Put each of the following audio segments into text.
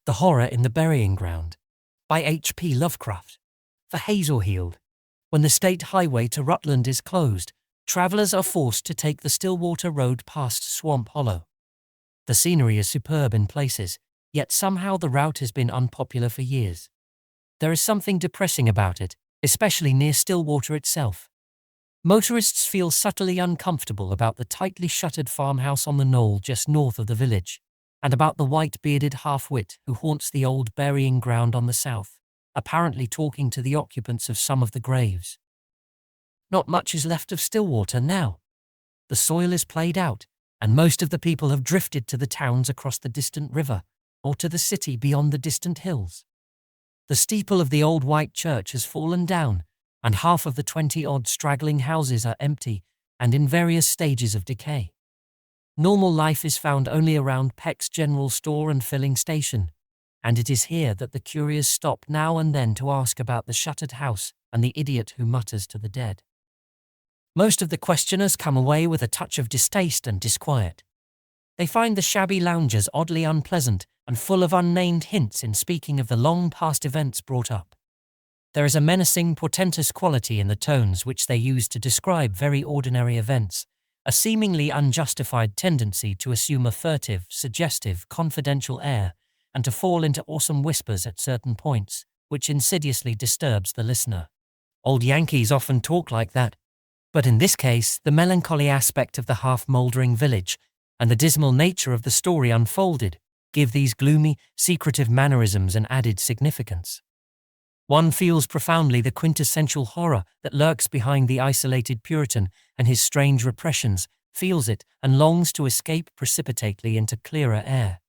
The Horror in the Burying Ground by H.P. Lovecraft. For Hazelheald. When the state highway to Rutland is closed, travellers are forced to take the Stillwater road past Swamp Hollow. The scenery is superb in places, yet somehow the route has been unpopular for years. There is something depressing about it, especially near Stillwater itself. Motorists feel subtly uncomfortable about the tightly shuttered farmhouse on the knoll just north of the village, and about the white-bearded half-wit who haunts the old burying ground on the south, apparently talking to the occupants of some of the graves. Not much is left of Stillwater now. The soil is played out, and most of the people have drifted to the towns across the distant river, or to the city beyond the distant hills. The steeple of the old white church has fallen down, and half of the 20-odd straggling houses are empty and in various stages of decay. Normal life is found only around Peck's General Store and filling station, and it is here that the curious stop now and then to ask about the shuttered house and the idiot who mutters to the dead. Most of the questioners come away with a touch of distaste and disquiet. They find the shabby loungers oddly unpleasant and full of unnamed hints in speaking of the long-past events brought up. There is a menacing, portentous quality in the tones which they use to describe very ordinary events, a seemingly unjustified tendency to assume a furtive, suggestive, confidential air, and to fall into awesome whispers at certain points, which insidiously disturbs the listener. Old Yankees often talk like that, but in this case, the melancholy aspect of the half-mouldering village and the dismal nature of the story unfolded give these gloomy, secretive mannerisms an added significance. One feels profoundly the quintessential horror that lurks behind the isolated Puritan and his strange repressions, feels it, and longs to escape precipitately into clearer air.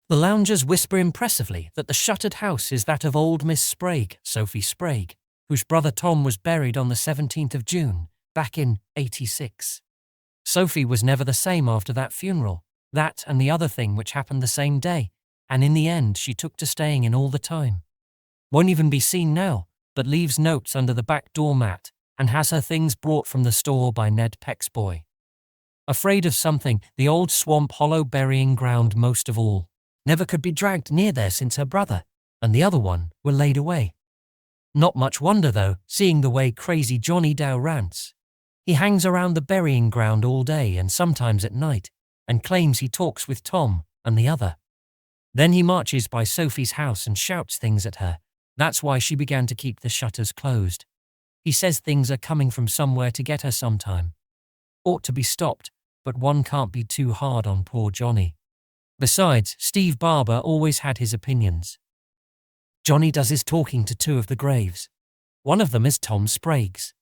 The loungers whisper impressively that the shuttered house is that of old Miss Sprague, Sophie Sprague, whose brother Tom was buried on the 17th of June, back in '86. Sophie was never the same after that funeral, that and the other thing which happened the same day, and in the end she took to staying in all the time. Won't even be seen now, but leaves notes under the back door mat and has her things brought from the store by Ned Peck's boy. Afraid of something, the old Swamp Hollow burying ground most of all. Never could be dragged near there since her brother and the other one were laid away. Not much wonder, though, seeing the way crazy Johnny Dow rants. He hangs around the burying ground all day and sometimes at night, and claims he talks with Tom and the other. Then he marches by Sophie's house and shouts things at her. That's why she began to keep the shutters closed. He says things are coming from somewhere to get her sometime. Ought to be stopped, but one can't be too hard on poor Johnny. Besides, Steve Barber always had his opinions. Johnny does his talking to two of the graves. One of them is Tom Sprague's.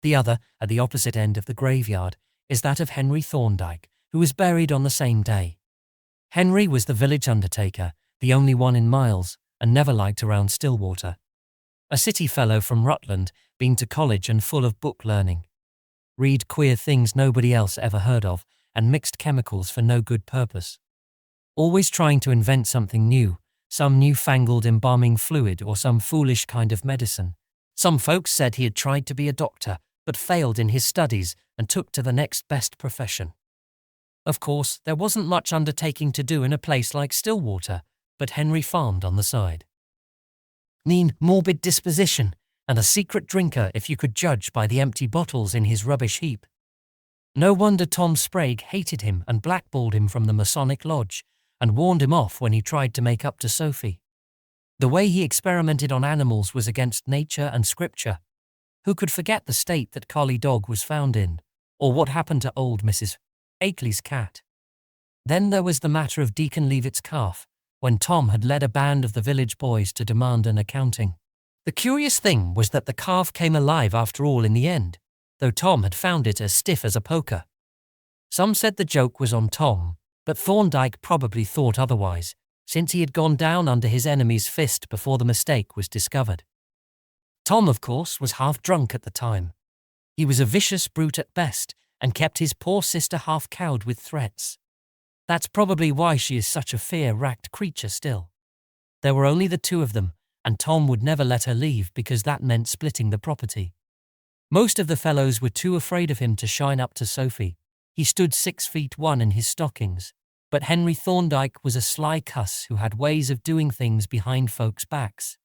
The other, at the opposite end of the graveyard, is that of Henry Thorndyke, who was buried on the same day. Henry was the village undertaker, the only one in Miles, and never liked around Stillwater. A city fellow from Rutland, been to college and full of book learning. Read queer things nobody else ever heard of, and mixed chemicals for no good purpose. Always trying to invent something new, some newfangled embalming fluid or some foolish kind of medicine. Some folks said he had tried to be a doctor, but failed in his studies and took to the next best profession. Of course, there wasn't much undertaking to do in a place like Stillwater, but Henry farmed on the side. Mean, morbid disposition, and a secret drinker if you could judge by the empty bottles in his rubbish heap. No wonder Tom Sprague hated him and blackballed him from the Masonic Lodge, and warned him off when he tried to make up to Sophie. The way he experimented on animals was against nature and scripture. Who could forget the state that Collie Dog was found in, or what happened to old Mrs. Akeley's cat? Then there was the matter of Deacon Leavitt's calf, when Tom had led a band of the village boys to demand an accounting. The curious thing was that the calf came alive after all in the end, though Tom had found it as stiff as a poker. Some said the joke was on Tom, but Thorndyke probably thought otherwise, since he had gone down under his enemy's fist before the mistake was discovered. Tom, of course, was half drunk at the time. He was a vicious brute at best, and kept his poor sister half cowed with threats. That's probably why she is such a fear-racked creature still. There were only the two of them, and Tom would never let her leave because that meant splitting the property. Most of the fellows were too afraid of him to shine up to Sophie. He stood 6'1" in his stockings, But Henry Thorndyke was a sly cuss who had ways of doing things behind folks' backs.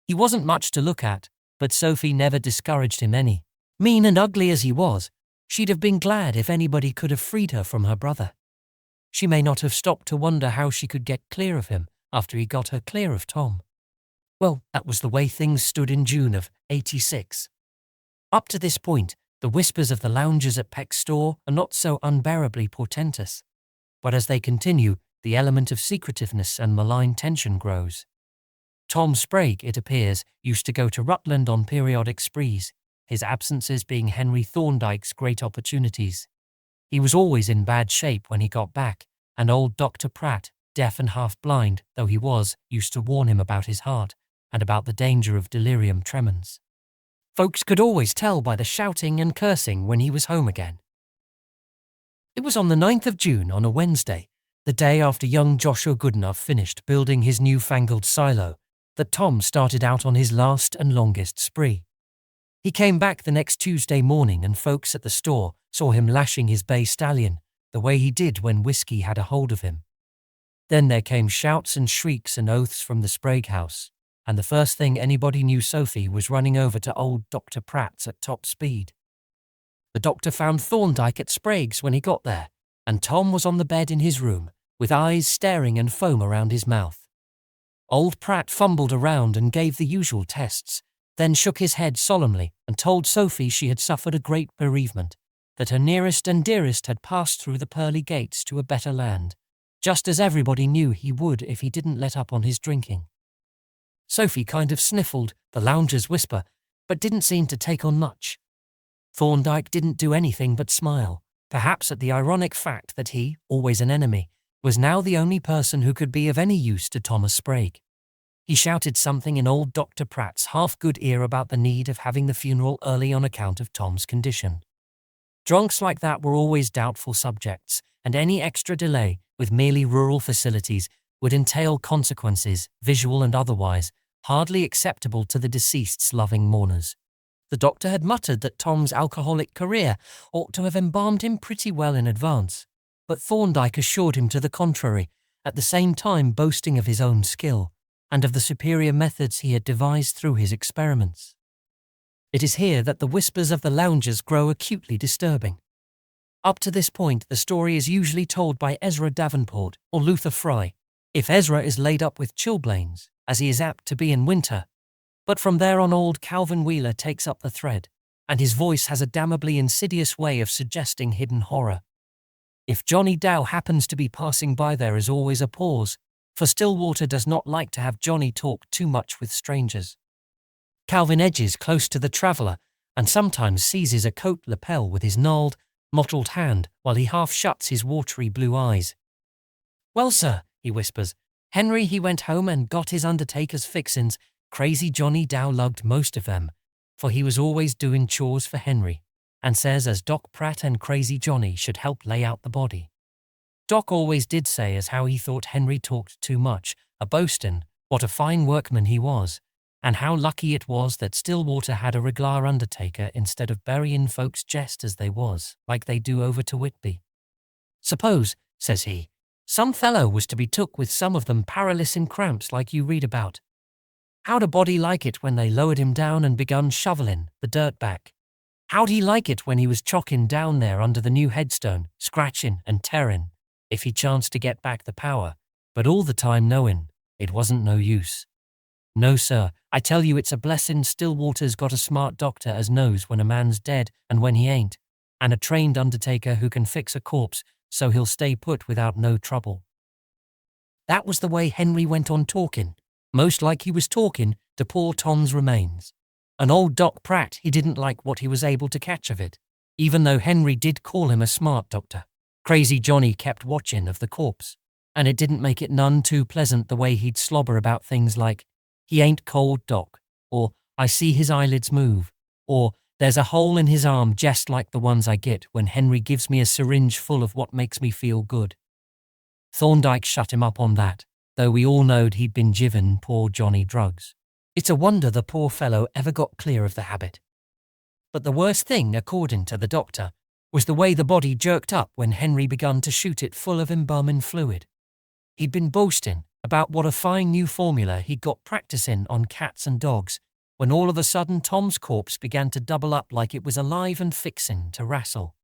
He wasn't much to look at, but Sophie never discouraged him any. Mean and ugly as he was, she'd have been glad if anybody could have freed her from her brother. She may not have stopped to wonder how she could get clear of him after he got her clear of Tom. Well, that was the way things stood in June of '86. Up to this point, the whispers of the loungers at Peck's store are not so unbearably portentous. But as they continue, the element of secretiveness and malign tension grows. Tom Sprague, it appears, used to go to Rutland on periodic sprees, his absences being Henry Thorndyke's great opportunities. He was always in bad shape when he got back, and old Dr. Pratt, deaf and half-blind though he was, used to warn him about his heart and about the danger of delirium tremens. Folks could always tell by the shouting and cursing when he was home again. It was on the 9th of June on a Wednesday, the day after young Joshua Goodenough finished building his newfangled silo, that Tom started out on his last and longest spree. He came back the next Tuesday morning and folks at the store saw him lashing his bay stallion, the way he did when whiskey had a hold of him. Then there came shouts and shrieks and oaths from the Sprague house, and the first thing anybody knew Sophie was running over to old Dr. Pratt's at top speed. The doctor found Thorndyke at Sprague's when he got there, and Tom was on the bed in his room, with eyes staring and foam around his mouth. Old Pratt fumbled around and gave the usual tests, then shook his head solemnly and told Sophie she had suffered a great bereavement, that her nearest and dearest had passed through the pearly gates to a better land, just as everybody knew he would if he didn't let up on his drinking. Sophie kind of sniffled the lounger's whisper, but didn't seem to take on much. Thorndyke didn't do anything but smile, perhaps at the ironic fact that he, always an enemy, was now the only person who could be of any use to Thomas Sprague. He shouted something in old Dr. Pratt's half-good ear about the need of having the funeral early on account of Tom's condition. Drunks like that were always doubtful subjects, and any extra delay with merely rural facilities would entail consequences, visual and otherwise, hardly acceptable to the deceased's loving mourners. The doctor had muttered that Tom's alcoholic career ought to have embalmed him pretty well in advance, but Thorndyke assured him to the contrary, at the same time boasting of his own skill and of the superior methods he had devised through his experiments. It is here that the whispers of the loungers grow acutely disturbing. Up to this point, the story is usually told by Ezra Davenport or Luther Fry, if Ezra is laid up with chilblains, as he is apt to be in winter. But from there on old Calvin Wheeler takes up the thread, and his voice has a damnably insidious way of suggesting hidden horror. If Johnny Dow happens to be passing by, there is always a pause, for Stillwater does not like to have Johnny talk too much with strangers. Calvin edges close to the traveller and sometimes seizes a coat lapel with his gnarled, mottled hand while he half shuts his watery blue eyes. "Well, sir," he whispers, "Henry he went home and got his undertaker's fixins. Crazy Johnny Dow lugged most of them, for he was always doing chores for Henry, and says as Doc Pratt and Crazy Johnny should help lay out the body. Doc always did say as how he thought Henry talked too much, a boastin' what a fine workman he was, and how lucky it was that Stillwater had a reg'lar undertaker instead of buryin' folks jest as they was, like they do over to Whitby. Suppose, says he, some fellow was to be took with some of them paralysin cramps like you read about. How'd a body like it when they lowered him down and begun shovelin' the dirt back? How'd he like it when he was chockin' down there under the new headstone, scratchin' and tearin', if he chanced to get back the power, but all the time knowin' it wasn't no use? No, sir, I tell you it's a blessin' Stillwater's got a smart doctor as knows when a man's dead and when he ain't, and a trained undertaker who can fix a corpse so he'll stay put without no trouble." That was the way Henry went on talkin', most like he was talkin' to poor Tom's remains. And old Doc Pratt, he didn't like what he was able to catch of it, even though Henry did call him a smart doctor. Crazy Johnny kept watchin' of the corpse, and it didn't make it none too pleasant the way he'd slobber about things like, "He ain't cold, Doc," or "I see his eyelids move," or "There's a hole in his arm jest like the ones I get when Henry gives me a syringe full of what makes me feel good." Thorndyke shut him up on that, though we all knowed he'd been givin' poor Johnny drugs. It's a wonder the poor fellow ever got clear of the habit. But the worst thing, according to the doctor, was the way the body jerked up when Henry begun to shoot it full of embalming fluid. He'd been boasting about what a fine new formula he'd got practicing on cats and dogs, when all of a sudden Tom's corpse began to double up like it was alive and fixin' to wrestle.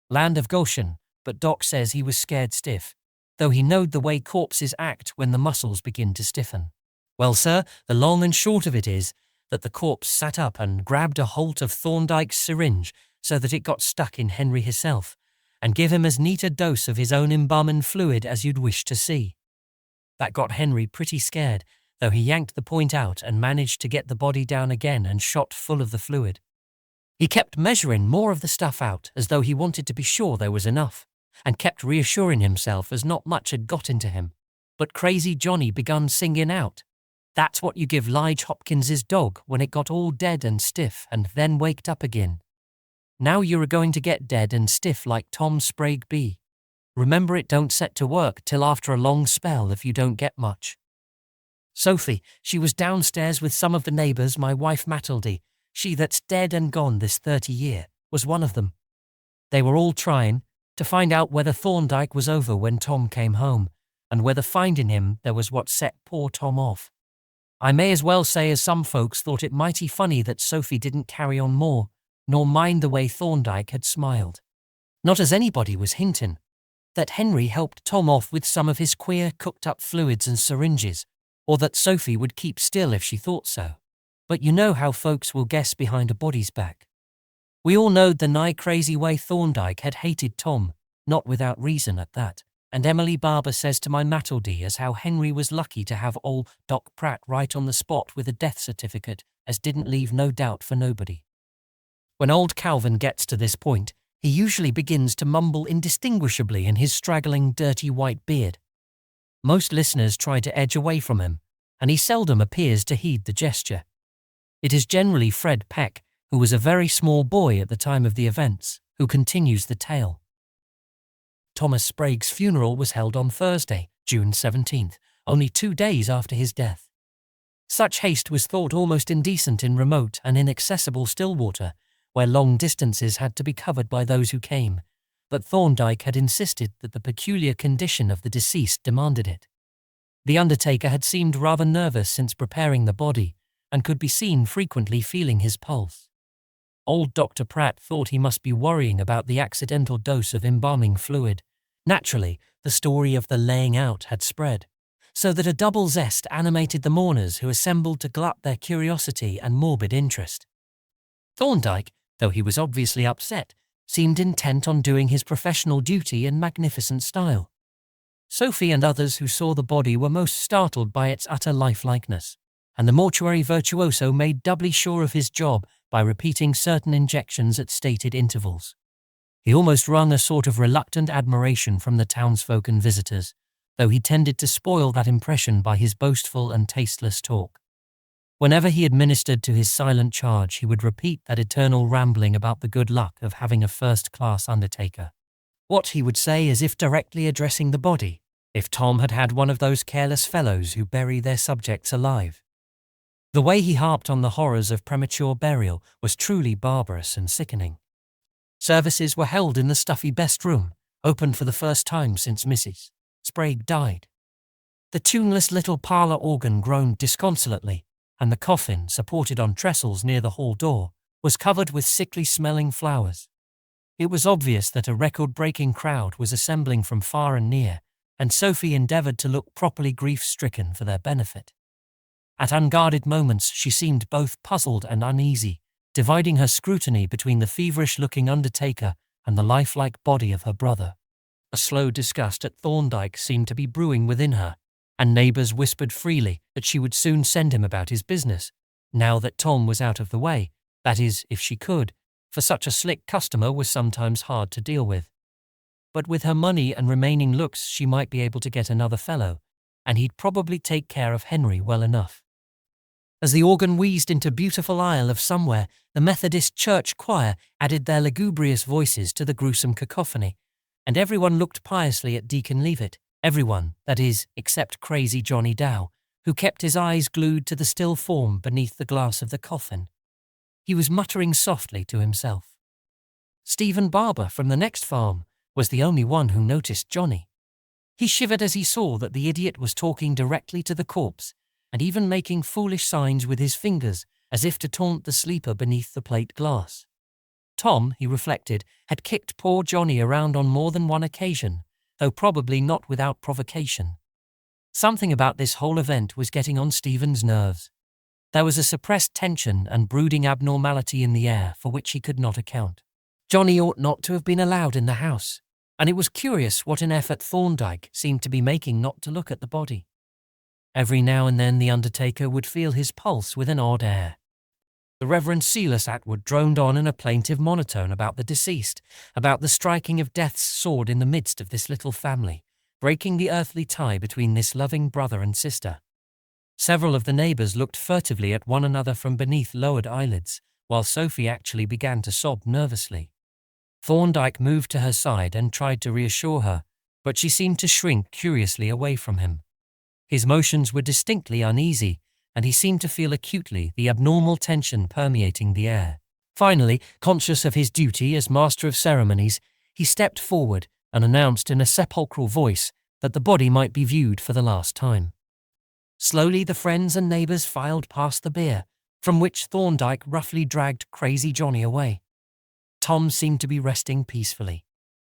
Land of Goshen, but Doc says he was scared stiff, though he knowed the way corpses act when the muscles begin to stiffen. Well, sir, the long and short of it is that the corpse sat up and grabbed a holt of Thorndyke's syringe so that it got stuck in Henry hisself, and give him as neat a dose of his own embalming fluid as you'd wish to see. That got Henry pretty scared, though he yanked the point out and managed to get the body down again and shot full of the fluid. He kept measuring more of the stuff out as though he wanted to be sure there was enough, and kept reassuring himself as not much had got into him. But Crazy Johnny begun singing out, "That's what you give Lige Hopkins's dog when it got all dead and stiff and then waked up again. Now you're going to get dead and stiff like Tom Sprague be. Remember, it don't set to work till after a long spell if you don't get much." Sophie, she was downstairs with some of the neighbours. My wife Matilde, she that's dead and gone this 30 year, was one of them. They were all trying to find out whether Thorndyke was over when Tom came home, and whether finding him there was what set poor Tom off. I may as well say as some folks thought it mighty funny that Sophie didn't carry on more, nor mind the way Thorndyke had smiled. Not as anybody was hinting that Henry helped Tom off with some of his queer cooked-up fluids and syringes, or that Sophie would keep still if she thought so. But you know how folks will guess behind a body's back. We all knowed the nigh crazy way Thorndyke had hated Tom, not without reason at that, and Emily Barber says to my Matilde as how Henry was lucky to have old Doc Pratt right on the spot with a death certificate, as didn't leave no doubt for nobody. When old Calvin gets to this point, he usually begins to mumble indistinguishably in his straggling, dirty white beard. Most listeners try to edge away from him, and he seldom appears to heed the gesture. It is generally Fred Peck, who was a very small boy at the time of the events, who continues the tale. Thomas Sprague's funeral was held on Thursday, June 17th, only 2 days after his death. Such haste was thought almost indecent in remote and inaccessible Stillwater, where long distances had to be covered by those who came, but Thorndyke had insisted that the peculiar condition of the deceased demanded it. The undertaker had seemed rather nervous since preparing the body, and could be seen frequently feeling his pulse. Old Dr. Pratt thought he must be worrying about the accidental dose of embalming fluid. Naturally, the story of the laying out had spread, so that a double zest animated the mourners who assembled to glut their curiosity and morbid interest. Thorndyke, though he was obviously upset, seemed intent on doing his professional duty in magnificent style. Sophie and others who saw the body were most startled by its utter lifelikeness, and the mortuary virtuoso made doubly sure of his job by repeating certain injections at stated intervals. He almost wrung a sort of reluctant admiration from the townsfolk and visitors, though he tended to spoil that impression by his boastful and tasteless talk. Whenever he administered to his silent charge, he would repeat that eternal rambling about the good luck of having a first-class undertaker. What he would say as if directly addressing the body, if Tom had had one of those careless fellows who bury their subjects alive. The way he harped on the horrors of premature burial was truly barbarous and sickening. Services were held in the stuffy best room, opened for the first time since Mrs. Sprague died. The tuneless little parlour organ groaned disconsolately, and the coffin, supported on trestles near the hall door, was covered with sickly-smelling flowers. It was obvious that a record-breaking crowd was assembling from far and near, and Sophie endeavoured to look properly grief-stricken for their benefit. At unguarded moments she seemed both puzzled and uneasy, dividing her scrutiny between the feverish-looking undertaker and the lifelike body of her brother. A slow disgust at Thorndyke seemed to be brewing within her, and neighbours whispered freely that she would soon send him about his business, now that Tom was out of the way, that is, if she could, for such a slick customer was sometimes hard to deal with. But with her money and remaining looks she might be able to get another fellow, and he'd probably take care of Henry well enough. As the organ wheezed into Beautiful Isle of Somewhere, the Methodist church choir added their lugubrious voices to the gruesome cacophony, and everyone looked piously at Deacon Leavitt. Everyone, that is, except Crazy Johnny Dow, who kept his eyes glued to the still form beneath the glass of the coffin. He was muttering softly to himself. Stephen Barber from the next farm was the only one who noticed Johnny. He shivered as he saw that the idiot was talking directly to the corpse and even making foolish signs with his fingers as if to taunt the sleeper beneath the plate glass. Tom, he reflected, had kicked poor Johnny around on more than one occasion, though probably not without provocation. Something about this whole event was getting on Stephen's nerves. There was a suppressed tension and brooding abnormality in the air for which he could not account. Johnny ought not to have been allowed in the house, and it was curious what an effort Thorndyke seemed to be making not to look at the body. Every now and then the undertaker would feel his pulse with an odd air. The Reverend Silas Atwood droned on in a plaintive monotone about the deceased, about the striking of death's sword in the midst of this little family, breaking the earthly tie between this loving brother and sister. Several of the neighbours looked furtively at one another from beneath lowered eyelids, while Sophie actually began to sob nervously. Thorndyke moved to her side and tried to reassure her, but she seemed to shrink curiously away from him. His motions were distinctly uneasy, and he seemed to feel acutely the abnormal tension permeating the air. Finally, conscious of his duty as master of ceremonies, he stepped forward and announced in a sepulchral voice that the body might be viewed for the last time. Slowly the friends and neighbours filed past the bier, from which Thorndyke roughly dragged crazy Johnny away. Tom seemed to be resting peacefully.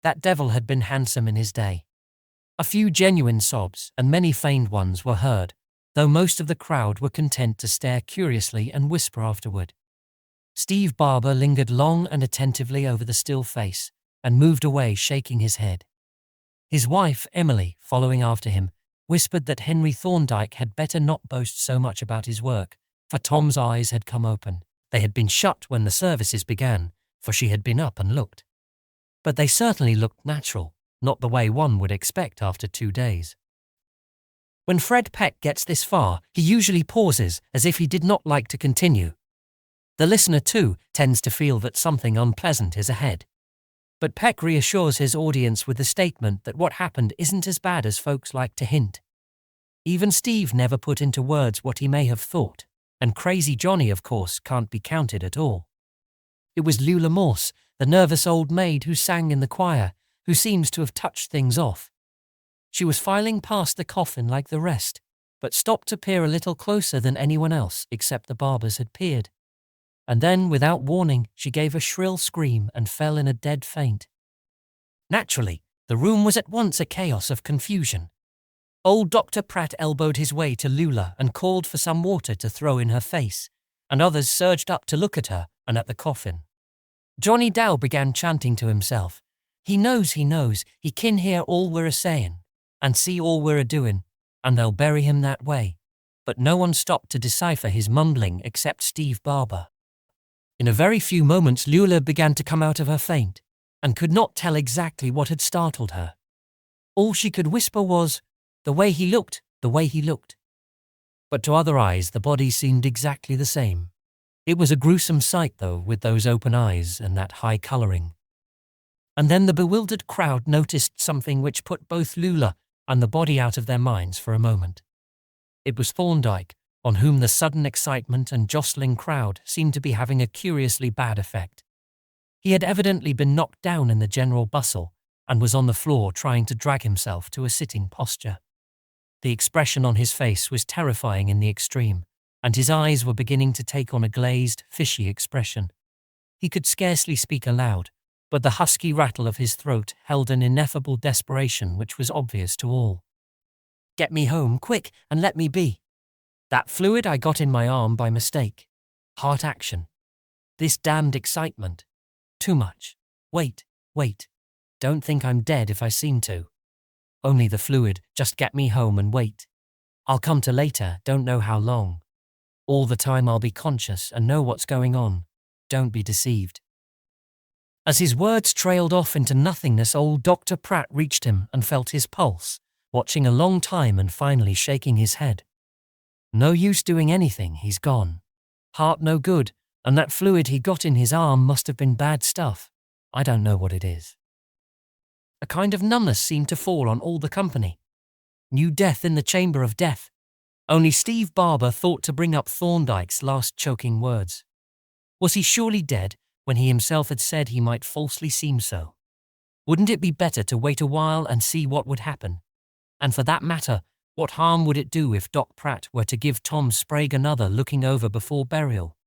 That devil had been handsome in his day. A few genuine sobs and many feigned ones were heard, though most of the crowd were content to stare curiously and whisper afterward. Steve Barber lingered long and attentively over the still face and moved away shaking his head. His wife, Emily, following after him, whispered that Henry Thorndyke had better not boast so much about his work, for Tom's eyes had come open. They had been shut when the services began, for she had been up and looked. But they certainly looked natural, not the way one would expect after 2 days. When Fred Peck gets this far, he usually pauses as if he did not like to continue. The listener, too, tends to feel that something unpleasant is ahead. But Peck reassures his audience with the statement that what happened isn't as bad as folks like to hint. Even Steve never put into words what he may have thought, and crazy Johnny, of course, can't be counted at all. It was Lula Morse, the nervous old maid who sang in the choir, who seems to have touched things off. She was filing past the coffin like the rest, but stopped to peer a little closer than anyone else except the Barbers had peered. And then, without warning, she gave a shrill scream and fell in a dead faint. Naturally, the room was at once a chaos of confusion. Old Dr. Pratt elbowed his way to Lula and called for some water to throw in her face, and others surged up to look at her and at the coffin. Johnny Dow began chanting to himself, he knows, he kin hear all we're a-sayin', and see all we're a-doin', and they'll bury him that way." But no one stopped to decipher his mumbling except Steve Barber. In a very few moments Lula began to come out of her faint, and could not tell exactly what had startled her. All she could whisper was, "The way he looked, the way he looked." But to other eyes the body seemed exactly the same. It was a gruesome sight, though, with those open eyes and that high colouring. And then the bewildered crowd noticed something which put both Lula and the body out of their minds for a moment. It was Thorndyke, on whom the sudden excitement and jostling crowd seemed to be having a curiously bad effect. He had evidently been knocked down in the general bustle and was on the floor trying to drag himself to a sitting posture. The expression on his face was terrifying in the extreme, and his eyes were beginning to take on a glazed, fishy expression. He could scarcely speak aloud, but the husky rattle of his throat held an ineffable desperation which was obvious to all. "Get me home, quick, and let me be. That fluid I got in my arm by mistake. Heart action. This damned excitement. Too much. Wait. Don't think I'm dead if I seem to. Only the fluid, just get me home and wait. I'll come to later, don't know how long. All the time I'll be conscious and know what's going on. Don't be deceived." As his words trailed off into nothingness, old Dr. Pratt reached him and felt his pulse, watching a long time and finally shaking his head. "No use doing anything, he's gone. Heart no good, and that fluid he got in his arm must have been bad stuff. I don't know what it is." A kind of numbness seemed to fall on all the company. New death in the chamber of death. Only Steve Barber thought to bring up Thorndyke's last choking words. Was he surely dead when he himself had said he might falsely seem so? Wouldn't it be better to wait a while and see what would happen? And for that matter, what harm would it do if Doc Pratt were to give Tom Sprague another looking over before burial?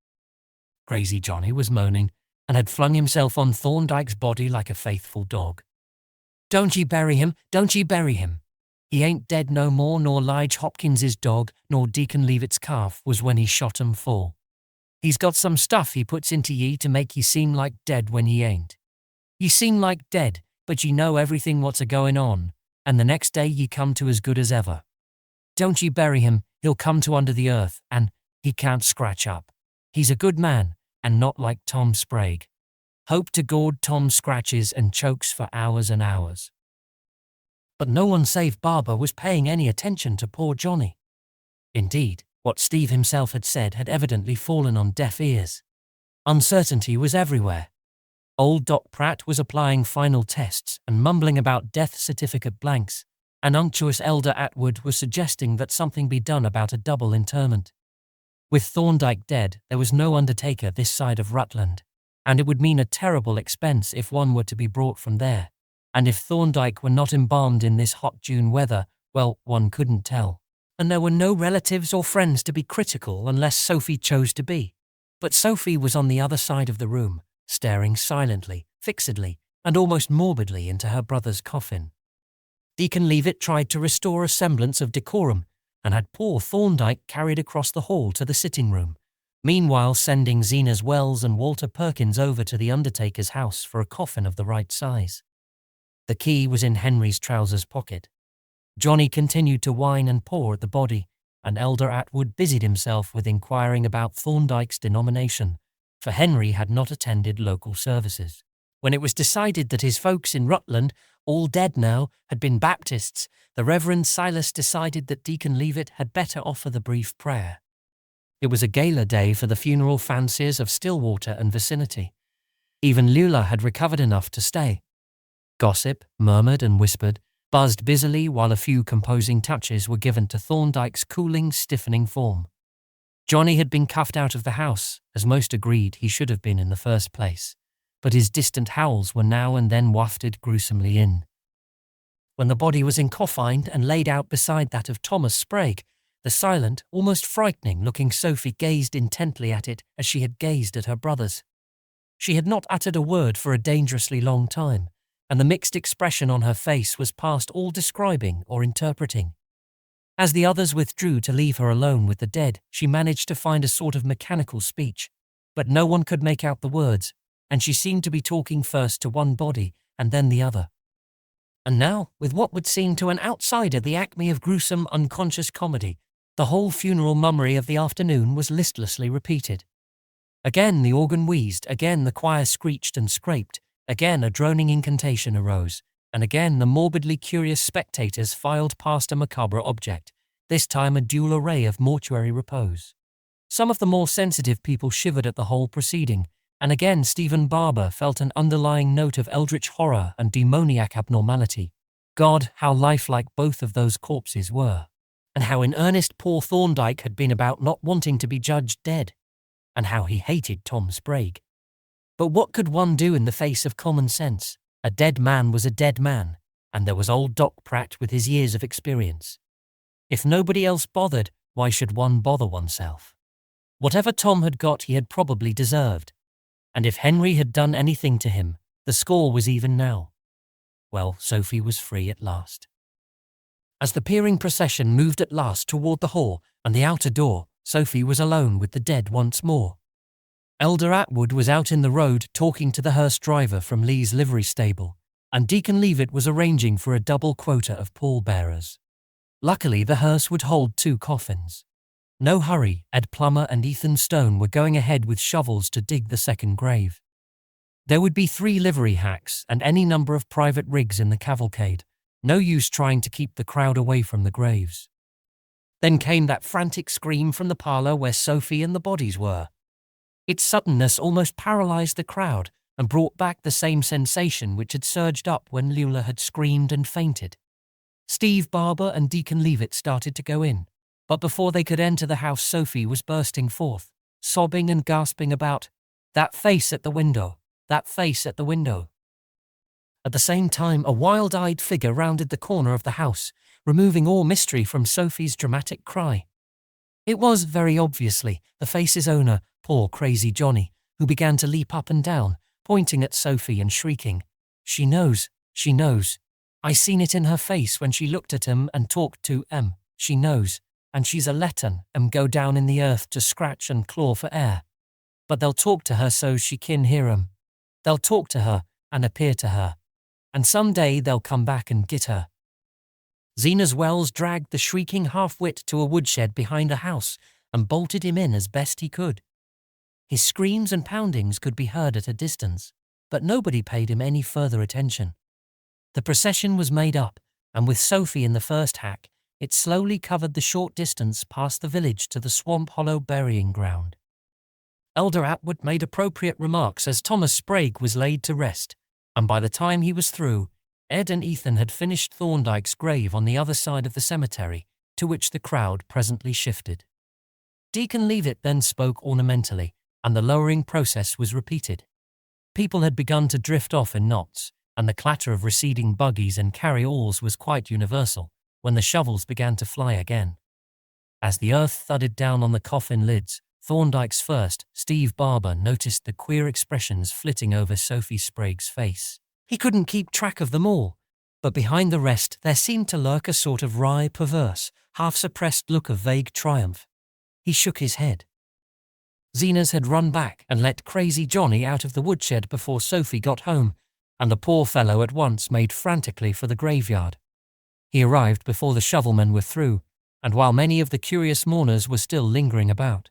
Crazy Johnny was moaning and had flung himself on Thorndyke's body like a faithful dog. "Don't ye bury him, don't ye bury him. He ain't dead no more nor Lige Hopkins's dog nor Deacon Leavitt's calf was when he shot 'em full. He's got some stuff he puts into ye to make ye seem like dead when ye ain't. Ye seem like dead, but ye know everything what's a-going on, and the next day ye come to as good as ever. Don't ye bury him, he'll come to under the earth, and he can't scratch up. He's a good man, and not like Tom Sprague. Hope to God Tom scratches and chokes for hours and hours." But no one save Barber was paying any attention to poor Johnny. Indeed, what Steve himself had said had evidently fallen on deaf ears. Uncertainty was everywhere. Old Doc Pratt was applying final tests and mumbling about death certificate blanks, and unctuous Elder Atwood was suggesting that something be done about a double interment. With Thorndyke dead, there was no undertaker this side of Rutland, and it would mean a terrible expense if one were to be brought from there. And if Thorndyke were not embalmed in this hot June weather, well, one couldn't tell. And there were no relatives or friends to be critical unless Sophie chose to be. But Sophie was on the other side of the room, staring silently, fixedly, and almost morbidly into her brother's coffin. Deacon Leavitt tried to restore a semblance of decorum, and had poor Thorndyke carried across the hall to the sitting room, meanwhile sending Zenas Wells and Walter Perkins over to the undertaker's house for a coffin of the right size. The key was in Henry's trousers pocket. Johnny continued to whine and paw at the body, and Elder Atwood busied himself with inquiring about Thorndyke's denomination, for Henry had not attended local services. When it was decided that his folks in Rutland, all dead now, had been Baptists, the Reverend Silas decided that Deacon Leavitt had better offer the brief prayer. It was a gala day for the funeral fanciers of Stillwater and vicinity. Even Lula had recovered enough to stay. Gossip, murmured and whispered, buzzed busily while a few composing touches were given to Thorndyke's cooling, stiffening form. Johnny had been cuffed out of the house, as most agreed he should have been in the first place, but his distant howls were now and then wafted gruesomely in. When the body was encoffined and laid out beside that of Thomas Sprague, the silent, almost frightening-looking Sophie gazed intently at it as she had gazed at her brothers. She had not uttered a word for a dangerously long time, and the mixed expression on her face was past all describing or interpreting. As the others withdrew to leave her alone with the dead, she managed to find a sort of mechanical speech, but no one could make out the words, and she seemed to be talking first to one body and then the other. And now, with what would seem to an outsider the acme of gruesome, unconscious comedy, the whole funeral mummery of the afternoon was listlessly repeated. Again the organ wheezed, again the choir screeched and scraped, again a droning incantation arose, and again the morbidly curious spectators filed past a macabre object, this time a dual array of mortuary repose. Some of the more sensitive people shivered at the whole proceeding, and again Stephen Barber felt an underlying note of eldritch horror and demoniac abnormality. God, how lifelike both of those corpses were, and how in earnest poor Thorndyke had been about not wanting to be judged dead, and how he hated Tom Sprague. But what could one do in the face of common sense? A dead man was a dead man, and there was old Doc Pratt with his years of experience. If nobody else bothered, why should one bother oneself? Whatever Tom had got he had probably deserved, and if Henry had done anything to him, the score was even now. Well, Sophie was free at last. As the peering procession moved at last toward the hall and the outer door, Sophie was alone with the dead once more. Elder Atwood was out in the road talking to the hearse driver from Lee's livery stable, and Deacon Leavitt was arranging for a double quota of pallbearers. Luckily, the hearse would hold 2 coffins. No hurry, Ed Plummer and Ethan Stone were going ahead with shovels to dig the second grave. There would be 3 livery hacks and any number of private rigs in the cavalcade. No use trying to keep the crowd away from the graves. Then came that frantic scream from the parlour where Sophie and the bodies were. Its suddenness almost paralysed the crowd and brought back the same sensation which had surged up when Lula had screamed and fainted. Steve Barber and Deacon Leavitt started to go in, but before they could enter the house Sophie was bursting forth, sobbing and gasping about, That face at the window. That face at the window. At the same time, a wild-eyed figure rounded the corner of the house, removing all mystery from Sophie's dramatic cry. It was, very obviously, the face's owner, poor crazy Johnny, who began to leap up and down, pointing at Sophie and shrieking, "She knows, she knows. I seen it in her face when she looked at him and talked to em. She knows, and she's a lettin' em go down in the earth to scratch and claw for air. But they'll talk to her so she kin hear 'em. They'll talk to her and appear to her. And some day they'll come back and get her." Zenas Wells dragged the shrieking half-wit to a woodshed behind a house and bolted him in as best he could. His screams and poundings could be heard at a distance, but nobody paid him any further attention. The procession was made up, and with Sophie in the first hack, it slowly covered the short distance past the village to the Swamp Hollow burying ground. Elder Atwood made appropriate remarks as Thomas Sprague was laid to rest, and by the time he was through, Ed and Ethan had finished Thorndyke's grave on the other side of the cemetery, to which the crowd presently shifted. Deacon Leavitt then spoke ornamentally, and the lowering process was repeated. People had begun to drift off in knots, and the clatter of receding buggies and carry-alls was quite universal, when the shovels began to fly again. As the earth thudded down on the coffin lids, Thorndyke's first, Steve Barber, noticed the queer expressions flitting over Sophie Sprague's face. He couldn't keep track of them all, but behind the rest there seemed to lurk a sort of wry, perverse, half-suppressed look of vague triumph. He shook his head. Zenas had run back and let crazy Johnny out of the woodshed before Sophie got home, and the poor fellow at once made frantically for the graveyard. He arrived before the shovelmen were through, and while many of the curious mourners were still lingering about.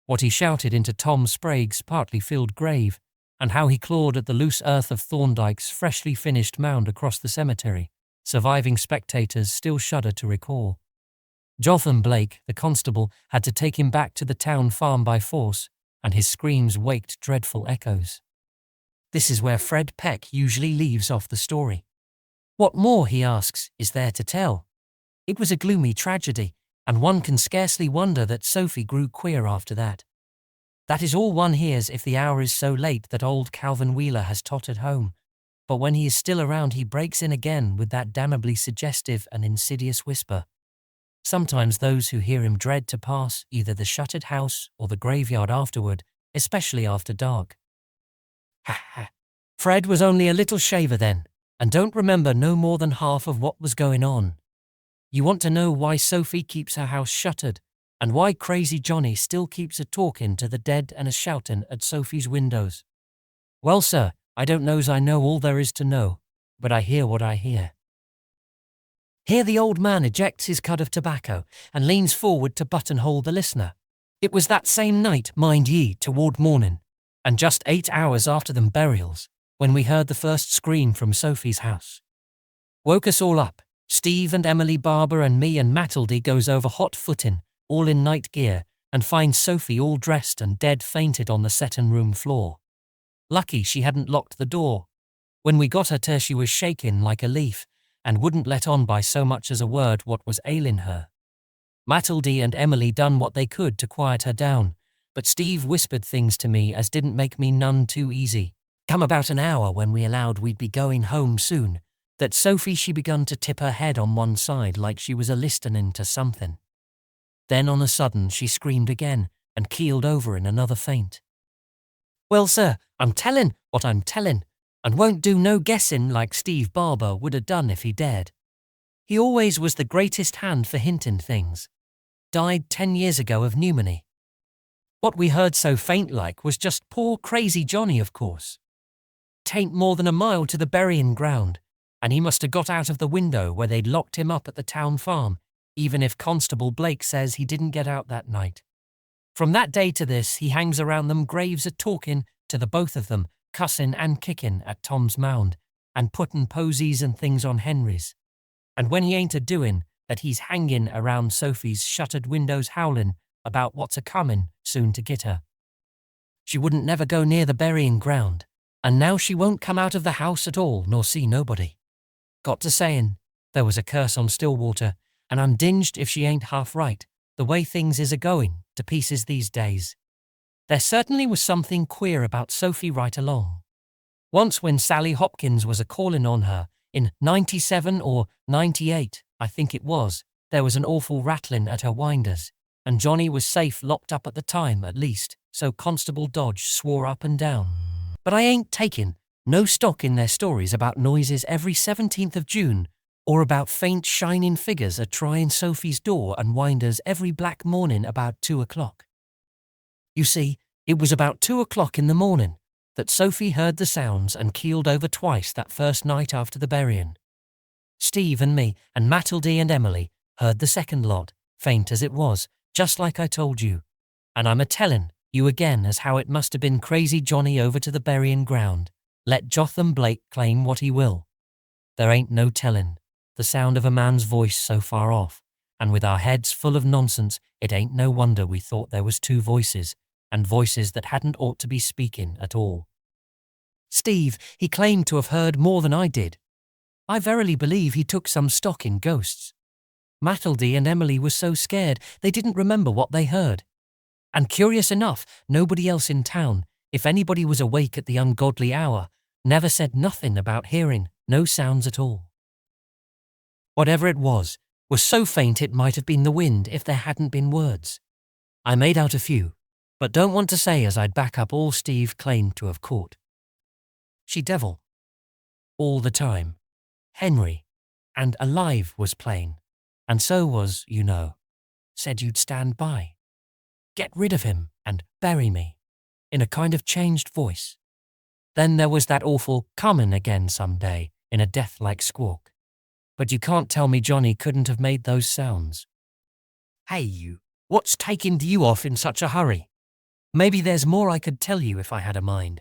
What he shouted into Tom Sprague's partly filled grave, and how he clawed at the loose earth of Thorndyke's freshly finished mound across the cemetery, surviving spectators still shudder to recall. Jotham Blake, the constable, had to take him back to the town farm by force, and his screams waked dreadful echoes. This is where Fred Peck usually leaves off the story. What more, he asks, is there to tell? It was a gloomy tragedy, and one can scarcely wonder that Sophie grew queer after that. That is all one hears if the hour is so late that old Calvin Wheeler has tottered home, but when he is still around he breaks in again with that damnably suggestive and insidious whisper. Sometimes those who hear him dread to pass either the shuttered house or the graveyard afterward, especially after dark. Ha ha. Fred was only a little shaver then, and don't remember no more than half of what was going on. You want to know why Sophie keeps her house shuttered, and why crazy Johnny still keeps a-talkin' to the dead and a-shoutin' at Sophie's windows. Well, sir, I don't know's I know all there is to know, but I hear what I hear. Here the old man ejects his cud of tobacco and leans forward to buttonhole the listener. It was that same night, mind ye, toward morning, and just 8 hours after them burials, when we heard the first scream from Sophie's house. Woke us all up. Steve and Emily Barber and me and Matilde goes over hot footin', all in night gear, and finds Sophie all dressed and dead fainted on the settin' room floor. Lucky she hadn't locked the door. When we got her to, she was shakin' like a leaf, and wouldn't let on by so much as a word what was ailin' her. Matilde and Emily done what they could to quiet her down, but Steve whispered things to me as didn't make me none too easy. Come about an hour when we allowed we'd be going home soon, that Sophie she begun to tip her head on one side like she was a-listenin' to something. Then on a sudden she screamed again and keeled over in another faint. Well, sir, I'm tellin' what I'm tellin', and won't do no guessin' like Steve Barber would have done if he dared. He always was the greatest hand for hintin' things. Died 10 years ago of pneumonie. What we heard so faint like was just poor crazy Johnny, of course. 'Tain't more than a mile to the burying ground, and he must have got out of the window where they'd locked him up at the town farm, even if Constable Blake says he didn't get out that night. From that day to this, he hangs around them graves a-talkin' to the both of them, cussin' and kickin' at Tom's mound, and puttin' posies and things on Henry's. And when he ain't a-doin', that he's hangin' around Sophie's shuttered windows howlin' about what's a-comin' soon to get her. She wouldn't never go near the burying ground, and now she won't come out of the house at all nor see nobody. Got to sayin', there was a curse on Stillwater, and I'm dinged if she ain't half right, the way things is a-going to pieces these days. There certainly was something queer about Sophie right along. Once when Sally Hopkins was a-callin' on her, in 97 or 98, I think it was, there was an awful rattling at her winders, and Johnny was safe locked up at the time at least, so Constable Dodge swore up and down. But I ain't taking no stock in their stories about noises every 17th of June, or about faint shining figures a-trying Sophie's door and winders every black morning about 2 o'clock. You see, it was about 2 o'clock in the morning that Sophie heard the sounds and keeled over twice that first night after the burying. Steve and me and Matilde and Emily heard the second lot, faint as it was, just like I told you. And I'm a-telling you again as how it must have been crazy Johnny over to the burying ground. Let Jotham Blake claim what he will. There ain't no telling. The sound of a man's voice so far off, and with our heads full of nonsense, it ain't no wonder we thought there was two voices, and voices that hadn't ought to be speaking at all. Steve, he claimed to have heard more than I did. I verily believe he took some stock in ghosts. Matilde and Emily were so scared they didn't remember what they heard. And curious enough, nobody else in town, if anybody was awake at the ungodly hour, never said nothing about hearing no sounds at all. Whatever it was so faint it might have been the wind if there hadn't been words. I made out a few, but don't want to say as I'd back up all Steve claimed to have caught. She devil. All the time. Henry. And Alive was playing. And so was, you know. Said you'd stand by. Get rid of him and bury me. In a kind of changed voice. Then there was that awful comin' again some day in a death-like squawk. But you can't tell me Johnny couldn't have made those sounds. Hey you, what's taking you off in such a hurry? Maybe there's more I could tell you if I had a mind.